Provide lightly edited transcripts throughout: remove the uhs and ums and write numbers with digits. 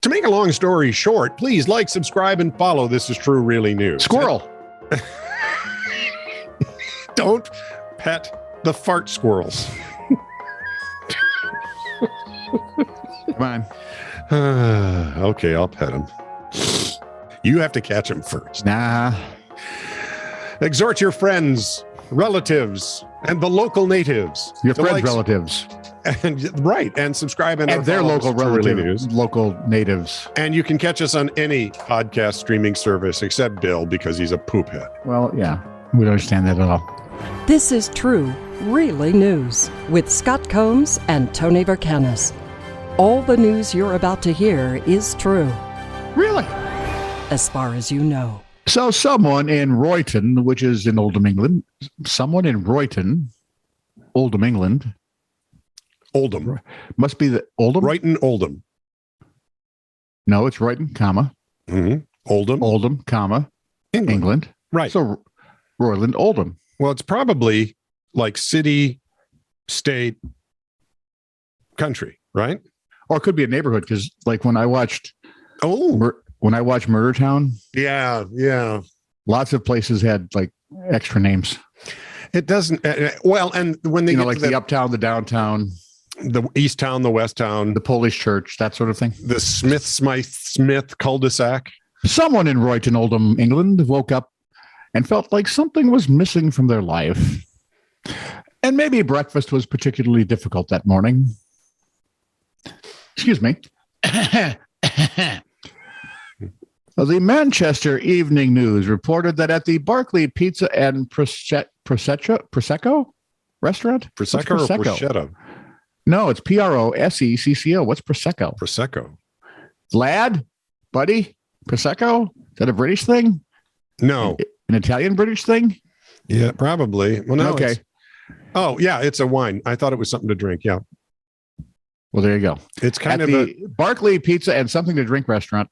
To make a long story short, please like, subscribe, and follow This Is True Really News. Squirrel. Don't pet the fart squirrels. Come on. Okay, I'll pet him. You have to catch him first. Nah. Exhort your friends, relatives, and the local natives. Your friends' relatives. And right, and subscribe and their local Really relatives, local natives. And you can catch us on any podcast streaming service except Bill because he's a poophead. Well, yeah, we don't understand that at all. This is True, Really News with Scott Combs and Tony Vercanis. All the news you're about to hear is true, Really? as far as you know. So someone in Royton, which is in Oldham, England, Oldham. Must be the Oldham? Royton, Oldham. No, it's Royton, comma. Mm-hmm. Oldham, comma. England. Right. So Royland, Oldham. Well, it's probably like city, state, country, right? Or it could be a neighborhood because, like, when I watched Murder Town, yeah, lots of places had like extra names. It doesn't. Well, and when they get like the uptown, the downtown, the east town, the west town, the Polish church, that sort of thing. The Smith cul-de-sac. Someone in Royton, Oldham, England, woke up and felt like something was missing from their life, and maybe breakfast was particularly difficult that morning. Excuse me. The Manchester Evening News reported that at the Barclay Pizza and Prosecco restaurant? Prosecco or Prosecco? No, it's Prosecco. What's Prosecco? Prosecco. Lad? Buddy? Prosecco? Is that a British thing? No. An Italian-British thing? Yeah, probably. Well, no. Okay. Oh, yeah, it's a wine. I thought it was something to drink. Yeah. Well, there you go. It's kind of the Barclay Pizza and something to drink restaurant.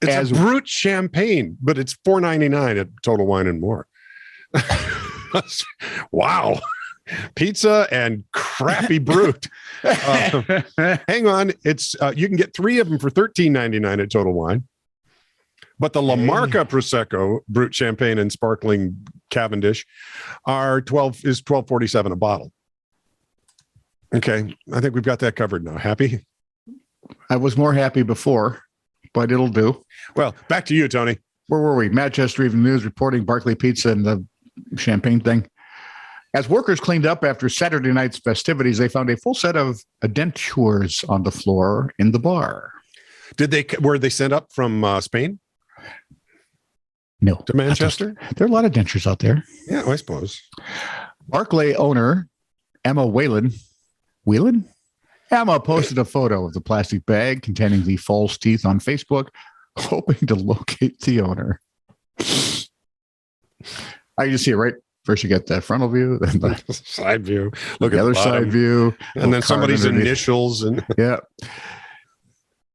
It's a brut champagne, but it's $4.99 at Total Wine and More. Wow. Pizza and crappy brut. Hang on. It's you can get 3 of them for $13.99 at Total Wine. But the La Marca Prosecco, brut champagne and sparkling Cavendish is $12.47 a bottle. Okay, I think we've got that covered now. Happy? I was more happy before, but it'll do. Well, back to you, Tony. Where were we? Manchester Evening News reporting Barclay Pizza and the champagne thing. As workers cleaned up after Saturday night's festivities, they found a full set of dentures on the floor in the bar. Were they sent up from Spain? No. To Manchester? There are a lot of dentures out there. Yeah, I suppose. Barclay owner Emma Whelan Emma posted a photo of the plastic bag containing the false teeth on Facebook, hoping to locate the owner. I can see it, right? First you get the frontal view, then the side view. Look at the other side view. And then somebody's initials. Yeah.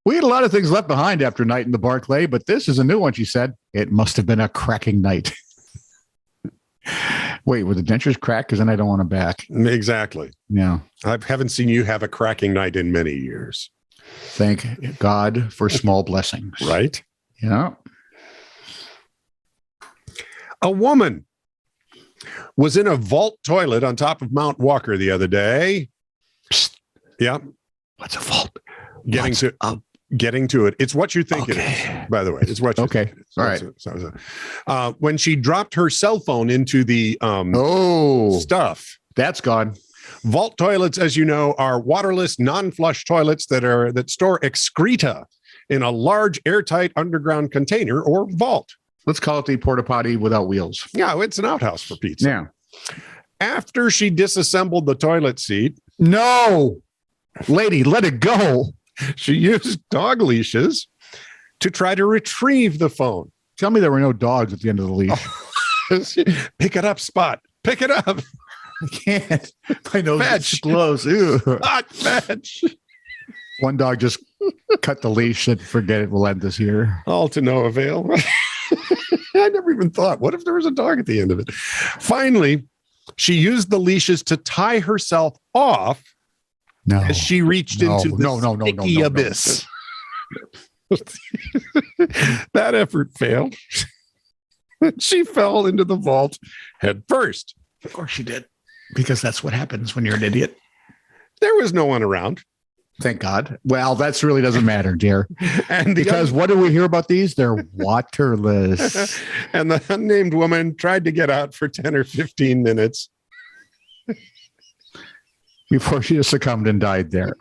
We had a lot of things left behind after night in the Barclay, but this is a new one, she said. It must have been a cracking night. Wait, were the dentures cracked? Because then I don't want them back. Exactly. Yeah. I haven't seen you have a cracking night in many years. Thank God for small blessings. Right? Yeah. A woman was in a vault toilet on top of Mount Walker the other day. Psst. Yeah. What's a vault? Getting to it. It's what you think it is, by the way. It's what you think it is. All right. When she dropped her cell phone into the stuff. That's gone. Vault toilets, as you know, are waterless, non-flush toilets that store excreta in a large airtight underground container or vault. Let's call it the porta potty without wheels. Yeah, it's an outhouse for pizza. Yeah. After she disassembled the toilet seat. No, lady, let it go. She used dog leashes to try to retrieve the phone. Tell me there were no dogs at the end of the leash. Pick it up, Spot. Pick it up. I can't. My nose is close. Ew. Spot, fetch. One dog just cut the leash and forget it. We'll end this here. All to no avail. I never even thought, what if there was a dog at the end of it? Finally, she used the leashes to tie herself off as she reached into the sticky abyss. That effort failed. She fell into the vault head first. Of course she did, because that's what happens when you're an idiot. There was no one around. Thank God. Well, that really doesn't matter, dear. And because what do we hear about these? They're waterless. And the unnamed woman tried to get out for 10 or 15 minutes before she succumbed and died there.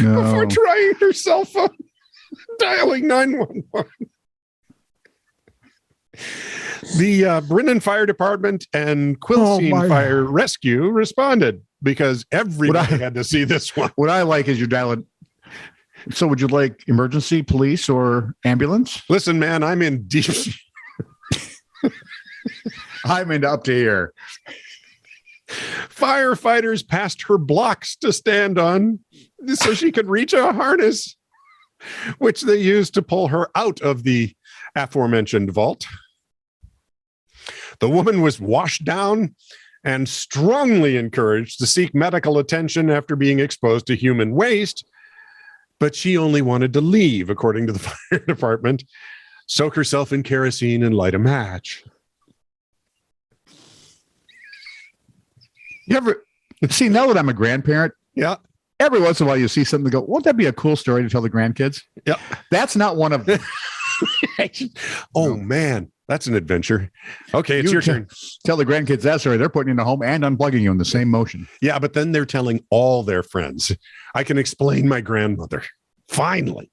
No. Before trying her cell phone, dialing 911. The Brennan Fire Department and Quilcene Fire Rescue responded because everybody had to see this one. What I like is you're dialing. So would you like emergency, police, or ambulance? Listen, man, I'm in deep. I'm into up to here. Firefighters passed her blocks to stand on so she could reach a harness, which they used to pull her out of the aforementioned vault. The woman was washed down and strongly encouraged to seek medical attention after being exposed to human waste, but she only wanted to leave, according to the fire department, soak herself in kerosene and light a match. You ever see, now that I'm a grandparent, Yeah. every once in a while you see something to go, won't that be a cool story to tell the grandkids? Yeah. That's not one of them. Oh, man, that's an adventure. Okay, it's your turn. Tell the grandkids that story. They're putting you in a home and unplugging you in the same motion. Yeah, but then they're telling all their friends. I can explain my grandmother. Finally.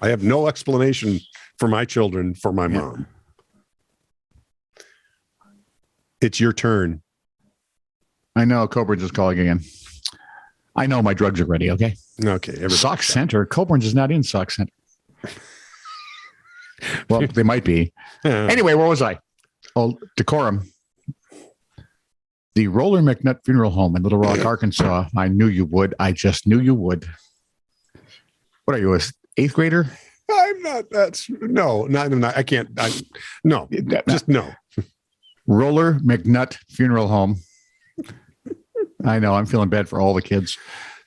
I have no explanation for my children, for my mom. It's your turn. I know. Coburn's is calling again. I know my drugs are ready. Okay. Okay. Sock Center. Coburn's is not in Sock Center. Well, they might be. Anyway, where was I? Oh, decorum. The Roller McNutt Funeral Home in Little Rock, Arkansas. I knew you would. I just knew you would. What are you, an eighth grader? I'm not. No, I can't. No, just no. Roller McNutt Funeral Home. I know. I'm feeling bad for all the kids.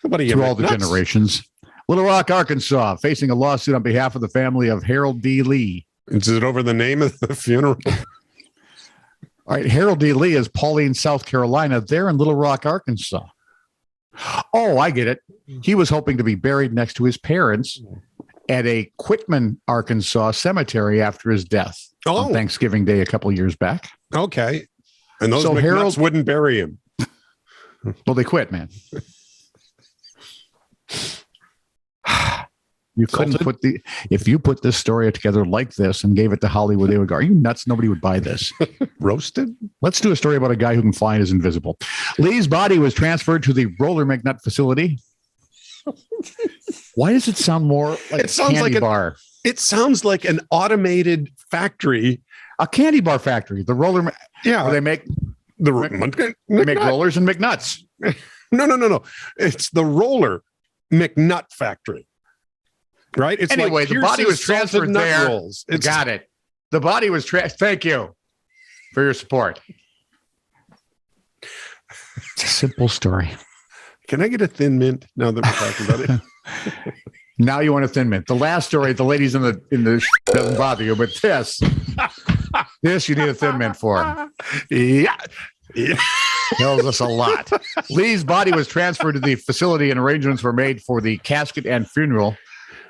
Through all the generations. Little Rock, Arkansas, facing a lawsuit on behalf of the family of Harold D. Lee. Is it over the name of the funeral? All right. Harold D. Lee is Pauline, South Carolina. They're in Little Rock, Arkansas. Oh, I get it. He was hoping to be buried next to his parents at a Quitman, Arkansas cemetery after his death on Thanksgiving Day a couple of years back. Okay. And those so McNutts Harold wouldn't bury him. Well, they quit, man. You couldn't if you put this story together like this and gave it to Hollywood, they would go, are you nuts? Nobody would buy this. Roasted? Let's do a story about a guy who can fly and is invisible. Lee's body was transferred to the Roller McNutt facility. Why does it sound more like a candy bar? It sounds like an automated factory. A candy bar factory. The Roller, where they make make rollers and McNuts. No. It's the Roller McNutt factory. Right? It's anyway, the body was transferred there. Rolls. Got it. The body was thank you for your support. It's a simple story. Can I get a Thin Mint now that we're talking about it? Now you want a Thin Mint. The last story, the ladies in the doesn't bother you, but this you need a Thin Mint for. Yeah. Tells us a lot. Lee's body was transferred to the facility and arrangements were made for the casket and funeral,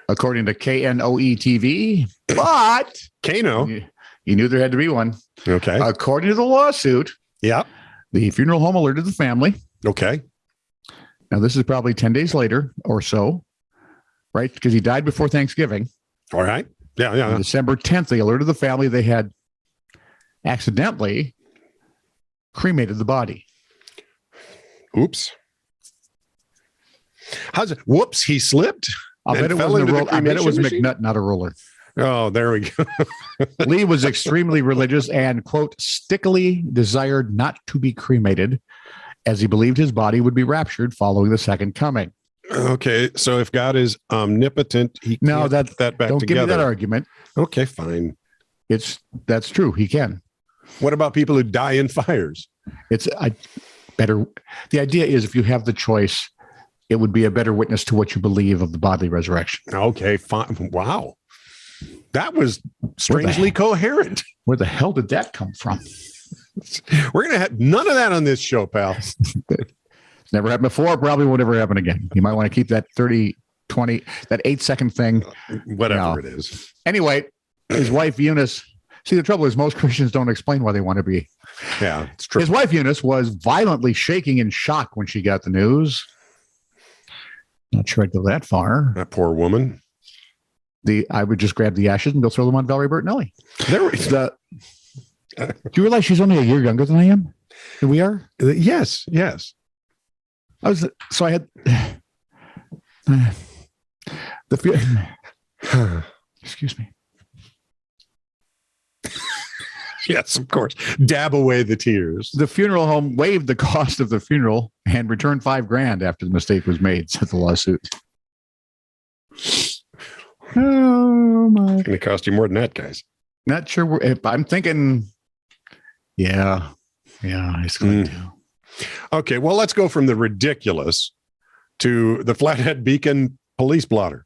according to KNOE TV. But Kano, you knew there had to be one. Okay. According to the lawsuit, the funeral home alerted the family. Okay. Now, this is probably 10 days later or so, right? Because he died before Thanksgiving. All right. Yeah. On December 10th, they alerted the family they had accidentally cremated the body. Oops. How's it? Whoops, he slipped. I bet it was McNutt, not a roller. Oh, there we go. Lee was extremely religious and, quote, stickily desired not to be cremated as he believed his body would be raptured following the second coming. Okay, so if God is omnipotent, he can't put that back don't together. Give me that argument. Okay, fine. That's true. He can. What about people who die in fires? The idea is if you have the choice, it would be a better witness to what you believe of the bodily resurrection. Okay, fine. Wow. That was strangely coherent. Where the hell did that come from? We're going to have none of that on this show, pal. It's never happened before. Probably won't ever happen again. You might want to keep that 30, 20, that 8-second thing. Whatever it is. Anyway, his wife, Eunice. See, the trouble is most Christians don't explain why they want to be. Yeah, it's true. His wife, Eunice, was violently shaking in shock when she got the news. Not sure I'd go that far. That poor woman. I would just grab the ashes and go throw them on Valerie Bertinelli. Do you realize she's only a year younger than I am? Than we are? Yes. I had excuse me. Yes, of course. Dab away the tears. The funeral home waived the cost of the funeral and returned $5,000 after the mistake was made, said the lawsuit. Oh my! It's going to cost you more than that, guys. Not sure. I'm thinking. Yeah, it's going to. Okay, well, let's go from the ridiculous to the Flathead Beacon police blotter.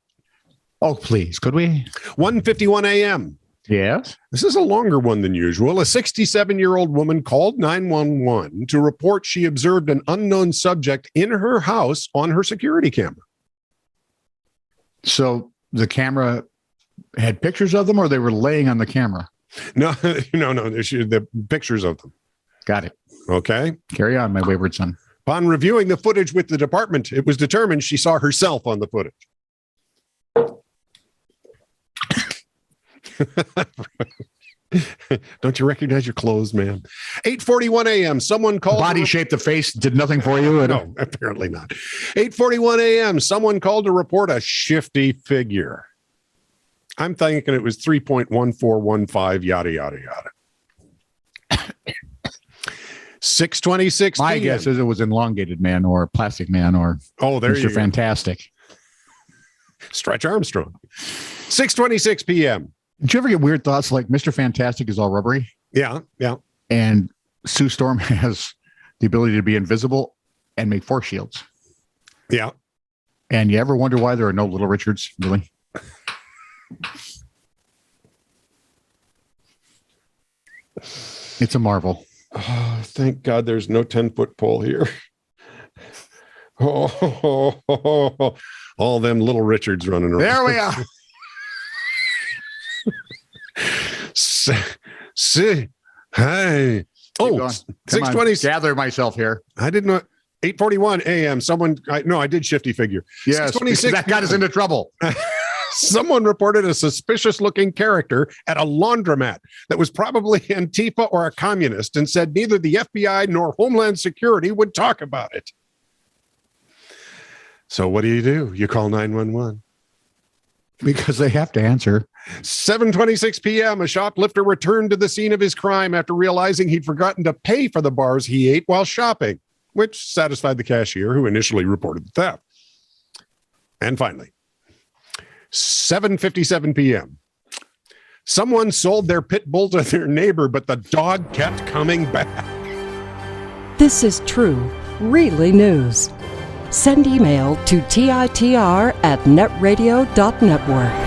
Oh, please, could we? 1:51 a.m. Yes. This is a longer one than usual. A 67-year-old woman called 911 to report she observed an unknown subject in her house on her security camera. So the camera had pictures of them, or they were laying on the camera? No. The pictures of them. Got it. Okay. Carry on, my wayward son. Upon reviewing the footage with the department, it was determined she saw herself on the footage. Don't you recognize your clothes, man? 8:41 a.m. Someone called. Body shape, the face did nothing for you. No, apparently not. 8:41 a.m. Someone called to report a shifty figure. I'm thinking it was 3.1415, yada, yada, yada. 6:26. My guess is it was elongated man or plastic man or Mr. Fantastic. Stretch Armstrong. 6:26 p.m. Did you ever get weird thoughts like Mr. Fantastic is all rubbery? Yeah. And Sue Storm has the ability to be invisible and make force shields. Yeah. And you ever wonder why there are no Little Richards, really? It's a marvel. Oh, thank God there's no 10-foot pole here. Oh, all them Little Richards running around. There we are. Hey. Oh, 6:20. Gather myself here. I didn't know. 8:41 a.m. I did shifty figure. Yes, that got us into trouble. Someone reported a suspicious-looking character at a laundromat that was probably Antifa or a communist and said neither the FBI nor Homeland Security would talk about it. So what do? You call 911. Because they have to answer. 7:26 p.m. A shoplifter returned to the scene of his crime after realizing he'd forgotten to pay for the bars he ate while shopping, which satisfied the cashier who initially reported the theft. And finally, 7:57 p.m. Someone sold their pit bull to their neighbor, but the dog kept coming back. This is true, really news. Send email to titr@netradio.network.